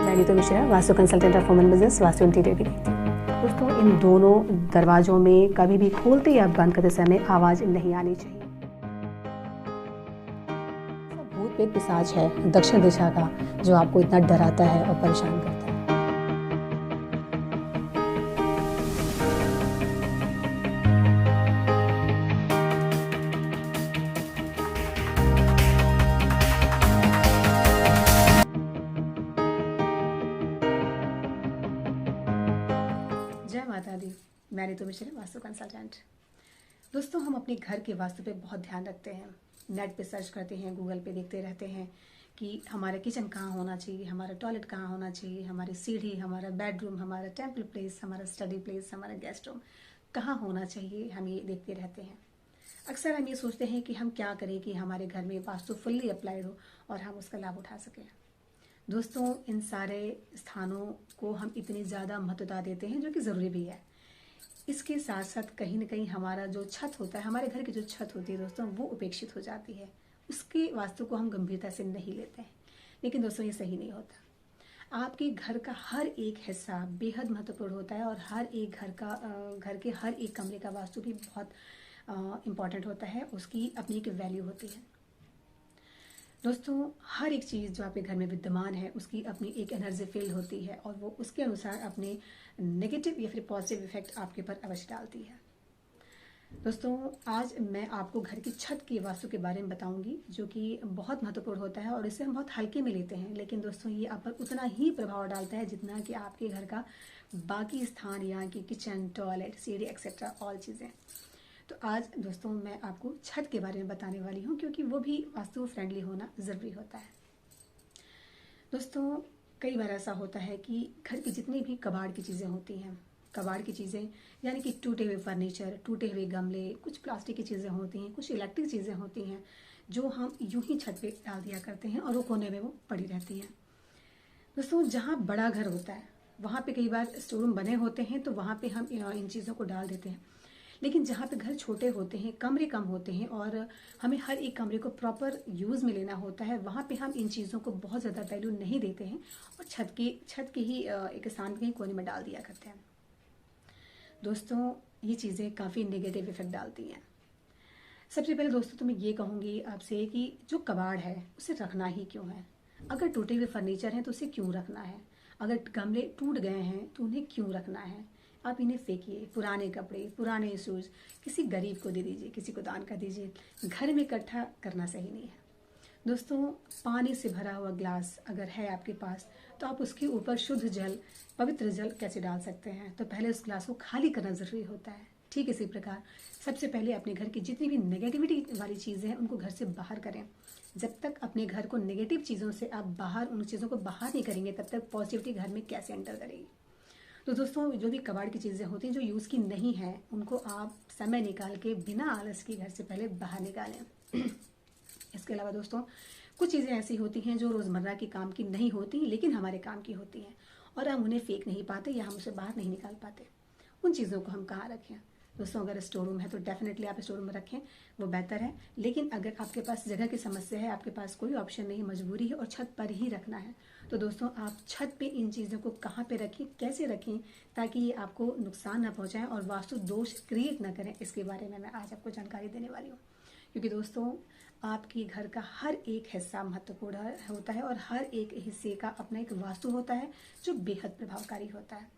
मैं Neetu Mishra, vastu consultant of women business, vastu interior की। दोस्तों, इन दोनों दरवाजों में कभी भी खोलते या बंद करते समय आवाज़ नहीं आनी चाहिए। भूत प्रेत पिशाच है दक्षिण दिशा का, जो आपको इतना डराता है और परेशान करता है। जय माता दी, मैं नीतू मिश्रा, वास्तु कंसल्टेंट। दोस्तों, हम अपने घर के वास्तु पे बहुत ध्यान रखते हैं। नेट पे सर्च करते हैं, गूगल पे देखते रहते हैं कि हमारा किचन कहाँ होना चाहिए, हमारा टॉयलेट कहाँ होना चाहिए, हमारी सीढ़ी, हमारा बेडरूम, हमारा टेम्पल प्लेस, हमारा स्टडी प्लेस, हमारा गेस्ट रूम कहाँ होना चाहिए, हम ये देखते रहते हैं। अक्सर हम ये सोचते हैं कि हम क्या करें कि हमारे घर में वास्तु फुल्ली अप्लाइड हो और हम उसका लाभ उठा सकें। दोस्तों, इन सारे स्थानों को हम इतनी ज़्यादा महत्वता देते हैं, जो कि ज़रूरी भी है। इसके साथ साथ कहीं ना कहीं हमारा जो छत होता है, हमारे घर की जो छत होती है दोस्तों, वो उपेक्षित हो जाती है। उसके वास्तु को हम गंभीरता से नहीं लेते हैं। लेकिन दोस्तों, ये सही नहीं होता। आपके घर का हर एक हिस्सा बेहद महत्वपूर्ण होता है और हर एक घर के हर एक कमरे का वास्तु भी बहुत इम्पॉर्टेंट होता है। उसकी अपनी एक वैल्यू होती है। दोस्तों, हर एक चीज़ जो आपके घर में विद्यमान है, उसकी अपनी एक एनर्जी फील्ड होती है और वो उसके अनुसार अपने नेगेटिव या फिर पॉजिटिव इफेक्ट आपके पर अवश्य डालती है। दोस्तों, आज मैं आपको घर की छत की वास्तु के बारे में बताऊंगी, जो कि बहुत महत्वपूर्ण होता है और इसे हम बहुत हल्के में लेते हैं। लेकिन दोस्तों, ये आप पर उतना ही प्रभाव डालता है जितना कि आपके घर का बाकी स्थान, यहाँ की किचन, टॉयलेट, सीढ़ी एक्सेट्रा ऑल चीज़ें। तो आज दोस्तों, मैं आपको छत के बारे में बताने वाली हूँ, क्योंकि वो भी वास्तु फ्रेंडली होना ज़रूरी होता है। दोस्तों, कई बार ऐसा होता है कि घर की जितनी भी कबाड़ की चीज़ें होती हैं, कबाड़ की चीज़ें यानी कि टूटे हुए फर्नीचर, टूटे हुए गमले, कुछ प्लास्टिक की चीज़ें होती हैं, कुछ इलेक्ट्रिक चीज़ें होती हैं, जो हम यूं ही छत पे डाल दिया करते हैं और वो कोने में वो पड़ी रहती हैं। दोस्तों, जहाँ बड़ा घर होता है वहाँ पे कई बार स्टोर रूम बने होते हैं, तो वहाँ पे हम इन चीज़ों को डाल देते हैं। लेकिन जहाँ पे घर छोटे होते हैं, कमरे कम होते हैं और हमें हर एक कमरे को प्रॉपर यूज़ में लेना होता है, वहाँ पे हम इन चीज़ों को बहुत ज़्यादा वैल्यू नहीं देते हैं और छत के ही एक स्थान के ही कोने में डाल दिया करते हैं। दोस्तों, ये चीज़ें काफ़ी नेगेटिव इफेक्ट डालती हैं। सबसे पहले दोस्तों, तो मैं ये कहूँगी आपसे कि जो कबाड़ है उसे रखना ही क्यों है। अगर टूटे हुए फर्नीचर हैं तो उसे क्यों रखना है। अगर गमले टूट गए हैं तो उन्हें क्यों रखना है। आप इन्हें फेंकिए। पुराने कपड़े, पुराने शूज किसी गरीब को दे दीजिए, किसी को दान कर दीजिए। घर में इकट्ठा करना सही नहीं है। दोस्तों, पानी से भरा हुआ ग्लास अगर है आपके पास, तो आप उसके ऊपर शुद्ध जल, पवित्र जल कैसे डाल सकते हैं। तो पहले उस ग्लास को खाली करना ज़रूरी होता है। ठीक इसी प्रकार सबसे पहले अपने घर की जितनी भी नेगेटिविटी वाली चीज़ें हैं, उनको घर से बाहर करें। जब तक अपने घर को नेगेटिव चीज़ों से आप बाहर, उन चीज़ों को बाहर नहीं करेंगे, तब तक पॉजिटिविटी घर में कैसे एंटर करेगी। तो दोस्तों, जो भी कबाड़ की चीज़ें होती हैं जो यूज़ की नहीं है, उनको आप समय निकाल के बिना आलस के घर से पहले बाहर निकालें। इसके अलावा दोस्तों, कुछ चीज़ें ऐसी होती हैं जो रोज़मर्रा के काम की नहीं होती, लेकिन हमारे काम की होती हैं और हम उन्हें फेंक नहीं पाते या हम उसे बाहर नहीं निकाल पाते। उन चीज़ों को हम कहाँ रखें। दोस्तों, अगर स्टोर रूम है तो डेफिनेटली आप स्टोर रूम में रखें, वो बेहतर है। लेकिन अगर आपके पास जगह की समस्या है, आपके पास कोई ऑप्शन नहीं, मजबूरी है और छत पर ही रखना है, तो दोस्तों आप छत पे इन चीज़ों को कहाँ पे रखें, कैसे रखें, ताकि ये आपको नुकसान ना पहुँचाएं और वास्तु दोष क्रिएट ना करें, इसके बारे में मैं आज आपको जानकारी देने वाली हूँ। क्योंकि दोस्तों, आपके घर का हर एक हिस्सा महत्वपूर्ण होता है और हर एक हिस्से का अपना एक वास्तु होता है, जो बेहद प्रभावकारी होता है।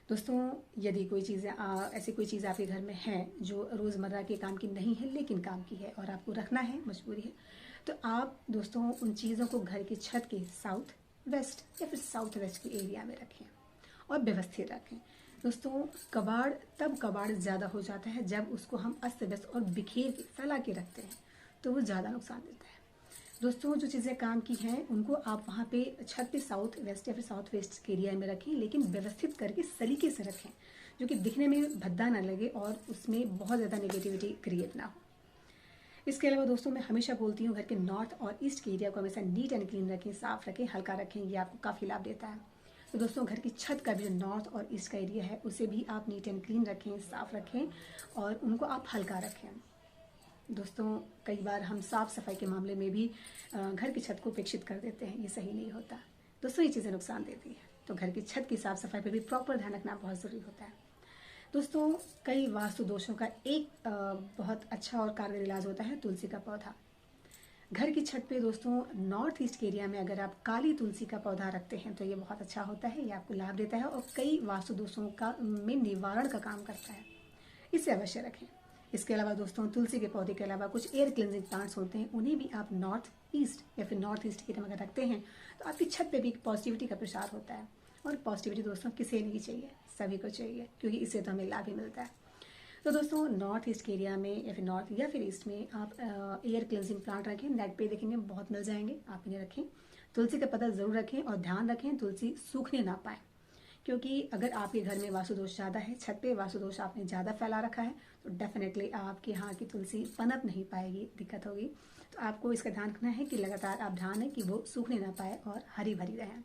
दोस्तों, यदि कोई चीज़ ऐसी कोई चीज़ आपके घर में है जो रोज़मर्रा के काम की नहीं है लेकिन काम की है और आपको रखना है, मजबूरी है, तो आप दोस्तों उन चीज़ों को घर की छत के साउथ वेस्ट या फिर साउथ वेस्ट के एरिया में रखें और व्यवस्थित रखें। दोस्तों, तब कबाड़ ज़्यादा हो जाता है जब उसको हम अस्त व्यस्त और बिखेर के फैला के रखते हैं, तो वो ज़्यादा नुकसान देता है। दोस्तों, जो चीज़ें काम की हैं उनको आप वहाँ पे छत पे साउथ वेस्ट या फिर साउथ वेस्ट के एरिया में रखें, लेकिन व्यवस्थित करके सलीके से रखें, जो कि दिखने में भद्दा ना लगे और उसमें बहुत ज़्यादा नेगेटिविटी क्रिएट ना हो। इसके अलावा दोस्तों, मैं हमेशा बोलती हूँ घर के नॉर्थ और ईस्ट के एरिया को हमेशा नीट एंड क्लीन रखें, साफ रखें, हल्का रखें। ये आपको काफ़ी लाभ देता है। तो दोस्तों, घर की छत का भी जो नॉर्थ और ईस्ट का एरिया है उसे भी आप नीट एंड क्लीन रखें, साफ रखें और उनको आप हल्का रखें। दोस्तों, कई बार हम साफ़ सफाई के मामले में भी घर की छत को उपेक्षित कर देते हैं। ये सही नहीं होता। दोस्तों ये चीज़ें नुकसान देती हैं, तो घर की छत की साफ सफाई पर भी प्रॉपर ध्यान रखना बहुत ज़रूरी होता है। दोस्तों कई वास्तु दोषों का एक बहुत अच्छा और कारगर इलाज होता है तुलसी का पौधा। घर की छत पे दोस्तों नॉर्थ ईस्ट के एरिया में अगर आप काली तुलसी का पौधा रखते हैं तो ये बहुत अच्छा होता है, ये आपको लाभ देता है और कई वास्तु दोषों का में निवारण का काम करता है। इसे अवश्य रखें। इसके अलावा दोस्तों तुलसी के पौधे के अलावा कुछ एयर क्लिनजिंग प्लांट्स होते हैं, उन्हें भी आप नॉर्थ ईस्ट या फिर नॉर्थ ईस्ट की तरफ अगर रखते हैं तो आपकी छत पे भी पॉजिटिविटी का प्रसार होता है। और पॉजिटिविटी दोस्तों किसे नहीं चाहिए, सभी को चाहिए, क्योंकि इससे तो हमें लाभ ही मिलता है। तो दोस्तों नॉर्थ ईस्ट के एरिया में या फिर नॉर्थ या फिर ईस्ट में आप एयर क्लिनजिंग प्लांट रखें, नेट पे देखेंगे बहुत मिल जाएंगे, आप इन्हें रखें। तुलसी का पत्ता ज़रूर रखें और ध्यान रखें तुलसी सूखने ना पाए, क्योंकि अगर आपके घर में वास्तु दोष ज़्यादा है, छत पे वास्तु दोष आपने ज़्यादा फैला रखा है, तो डेफिनेटली आपके यहाँ की तुलसी पनप नहीं पाएगी, दिक्कत होगी। तो आपको इसका ध्यान रखना है कि लगातार आप ध्यान है कि वो सूखने ना पाए और हरी भरी रहें।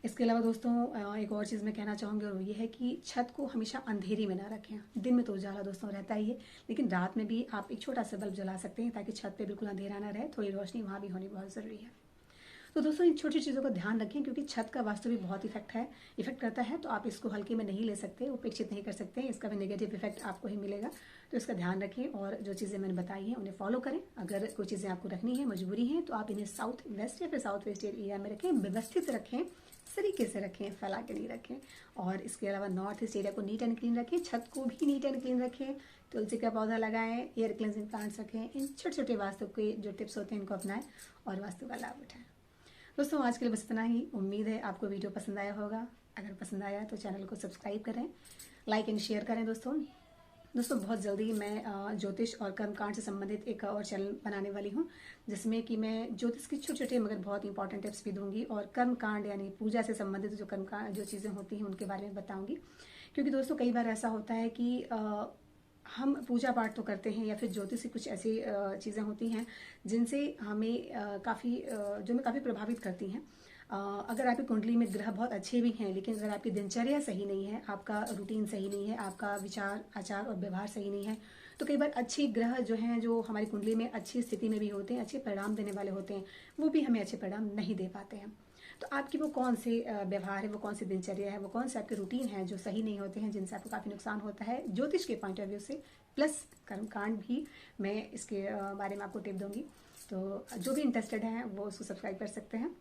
इसके अलावा दोस्तों एक और चीज़ मैं कहना चाहूँगी और वो ये है कि छत को हमेशा अंधेरी में ना रखें। दिन में तो उजाला दोस्तों रहता ही है, लेकिन रात में भी आप एक छोटा सा बल्ब जला सकते हैं ताकि छत पे बिल्कुल अंधेरा ना रहे, थोड़ी रोशनी वहाँ भी होनी बहुत ज़रूरी है। तो दोस्तों इन छोटी चीज़ों का ध्यान रखें, क्योंकि छत का वास्तु भी बहुत इफेक्ट करता है, तो आप इसको हल्के में नहीं ले सकते, उपेक्षित नहीं कर सकते, इसका भी नेगेटिव इफेक्ट आपको ही मिलेगा। तो इसका ध्यान रखें और जो चीज़ें मैंने बताई हैं उन्हें फॉलो करें। अगर कोई चीज़ें आपको रखनी है, मजबूरी है, तो आप इन्हें साउथ वेस्ट या फिर साउथ वेस्ट एरिया में रखें, व्यवस्थित रखें, तरीके से रखें, फैला के नहीं रखें। और इसके अलावा नॉर्थ ईस्ट एरिया को नीट एंड क्लीन रखें, छत को भी नीट एंड क्लीन रखें, तुलसी का पौधा लगाएं, एयर क्लिनजिंग प्लांट्स रखें। इन छोटे छोटे वास्तु के जो टिप्स होते हैं इनको अपनाएं और वास्तु का लाभ उठाएं। दोस्तों आज के लिए बस इतना ही। उम्मीद है आपको वीडियो पसंद आया होगा। अगर पसंद आया तो चैनल को सब्सक्राइब करें, लाइक एंड शेयर करें। दोस्तों बहुत जल्दी मैं ज्योतिष और कर्मकांड से संबंधित एक और चैनल बनाने वाली हूँ, जिसमें कि मैं ज्योतिष की छोटे छोटे मगर बहुत इंपॉर्टेंट टिप्स भी दूंगी और कर्मकांड यानी पूजा से संबंधित जो कर्मकांड जो चीज़ें होती हैं उनके बारे में बताऊंगी। क्योंकि दोस्तों कई बार ऐसा होता है कि हम पूजा पाठ तो करते हैं या फिर ज्योतिष की कुछ ऐसी चीज़ें होती हैं जिनसे हमें जो हमें काफ़ी प्रभावित करती हैं। अगर आपकी कुंडली में ग्रह बहुत अच्छे भी हैं, लेकिन अगर आपकी दिनचर्या सही नहीं है, आपका रूटीन सही नहीं है, आपका विचार आचार और व्यवहार सही नहीं है, तो कई बार अच्छे ग्रह जो हैं, जो हमारी कुंडली में अच्छी स्थिति में भी होते हैं, अच्छे परिणाम देने वाले होते हैं, वो भी हमें अच्छे परिणाम नहीं दे पाते हैं। तो आपकी वो कौन से व्यवहार है, वो कौन सी दिनचर्या है, वो कौन से आपके रूटीन है जो सही नहीं होते हैं, जिनसे आपको काफ़ी नुकसान होता है ज्योतिष के पॉइंट ऑफ व्यू से, प्लस कर्मकांड भी मैं इसके बारे में आपको टिप दूंगी। तो जो भी इंटरेस्टेड हैं वो उसको सब्सक्राइब कर सकते हैं।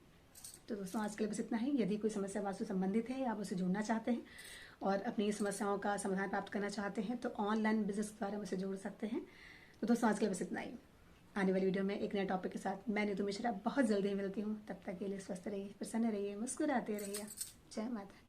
तो दोस्तों आज के लिए बस इतना ही। यदि कोई समस्या वास्तु संबंधित है, आप उसे जोड़ना चाहते हैं और अपनी समस्याओं का समाधान प्राप्त करना चाहते हैं, तो ऑनलाइन बिजनेस के द्वारा मुझसे जोड़ सकते हैं। तो दोस्तों आज के लिए बस इतना ही। आने वाली वीडियो में एक नए टॉपिक के साथ मैं नीतू मिश्रा बहुत जल्दी मिलती हूँ। तब तक के लिए स्वस्थ रहिए, प्रसन्न रहिए, मुस्कुराते रहिए। जय माता।